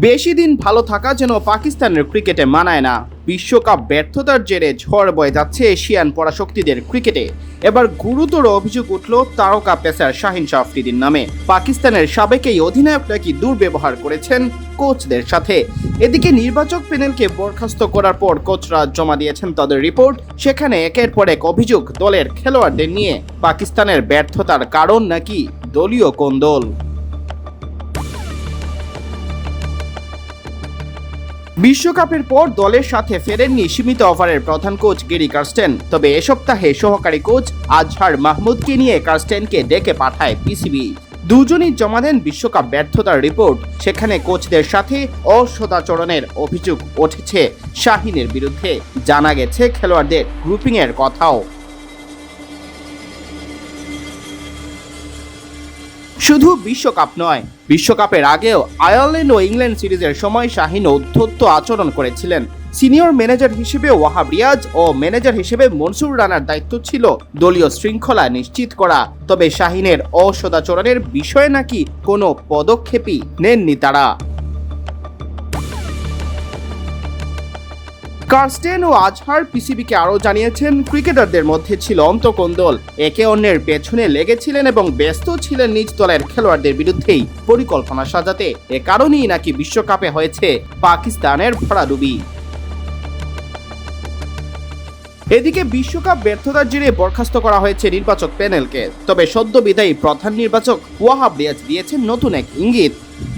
বেশি দিন ভালো থাকা যেন পাকিস্তানের ক্রিকেটে মানায় না। বিশ্বকাপ ব্যর্থতার জেরে ঝড় বয়ে যাচ্ছে এশিয়ান পরাশক্তিদের ক্রিকেটে। এবার গুরুতর অভিযোগ উঠল তারকা পেসার শাহিন শাহ আফ্রিদির নামে। পাকিস্তানের সাবেক এই অধিনায়ক নাকি দুর্ব্যবহার করেছেন কোচদের সাথে। এদিকে নির্বাচক প্যানেলকে বরখাস্ত করার পর কোচরা জমা দিয়েছেন তাদের রিপোর্ট। সেখানে একের পর এক অভিযোগ দলের খেলোয়াড়দের নিয়ে। পাকিস্তানের ব্যর্থতার কারণ নাকি দলীয় কোন্দল। বিশ্বকাপের পর দলের সাথে ফেরেননি সীমিত ওভারের প্রধান কোচ গেরি কার্স্টেন। তবে এ সপ্তাহে সহকারী কোচ আজহার মাহমুদকে নিয়ে কার্স্টেনকে ডেকে পাঠায় পিসিবি। দুজনই জমা দেন বিশ্বকাপ ব্যর্থতার রিপোর্ট। সেখানে কোচদের সাথে অসদাচরণের অভিযোগ উঠেছে শাহিনের বিরুদ্ধে। জানা গেছে খেলোয়াড়দের গ্রুপিংয়ের কথাও। শুধু বিশ্বকাপ নয়, বিশ্বকাপের আগেও আয়ারল্যান্ড ও ইংল্যান্ড সিরিজের সময় শাহিন অধ্যত্ত আচরণ করেছিলেন। সিনিয়র ম্যানেজার হিসেবে ওয়াহাব রিয়াজ ও ম্যানেজার হিসেবে মনসুর রানার দায়িত্ব ছিল দলীয় শৃঙ্খলা নিশ্চিত করা। তবে শাহিনের অসদাচরণের বিষয়ে নাকি কোনো পদক্ষেপই নেননি তারা। কার্স্টেন ও আজহার পিসিবিকে আরও জানিয়েছেন, ক্রিকেটারদের মধ্যে ছিল অন্তর্কোন্দল। একে অন্যের পেছনে লেগেছিলেন এবং ব্যস্ত ছিলেন নিজ দলের খেলোয়াড়দের বিরুদ্ধেই পরিকল্পনা সাজাতে। এ কারণেই নাকি বিশ্বকাপে হয়েছে পাকিস্তানের ভরাডুবি। এদিকে বিশ্বকাপ ব্যর্থতার জেরে বরখাস্ত করা হয়েছে নির্বাচক প্যানেলকে। তবে সদ্য বিদায়ী প্রধান নির্বাচক ওয়াহাব রিয়াজ দিয়েছেন নতুন এক ইঙ্গিত।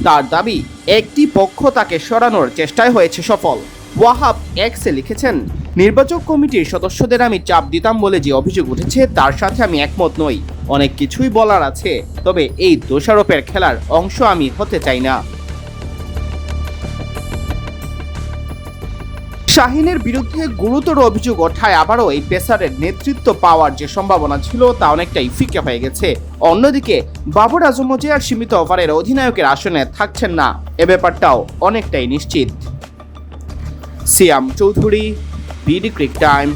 তার দাবি, একটি পক্ষ তাকে সরানোর চেষ্টায় হয়েছে সফল। ওয়াহাব এক্সে লিখেছেন, নির্বাচক কমিটির সদস্যদের আমি চাপ দিতাম বলে যে অভিযোগ উঠেছে তার সাথে আমি একমত নই। অনেক কিছুই বলার আছে, তবে এই দোষারোপের খেলার অংশ আমি হতে চাই না। শাহিনের বিরুদ্ধে গুরুতর অভিযোগ ওঠায় আবারও এই পেসারের নেতৃত্ব পাওয়ার যে সম্ভাবনা ছিল তা অনেকটাই ফিকে হয়ে গেছে। অন্যদিকে বাবর আজম আর সীমিত ওভারের অধিনায়কের আসনে থাকছেন না, এ ব্যাপারটাও অনেকটাই নিশ্চিত। সিয়াম চৌধুরী, বিডি ক্রিক টাইম।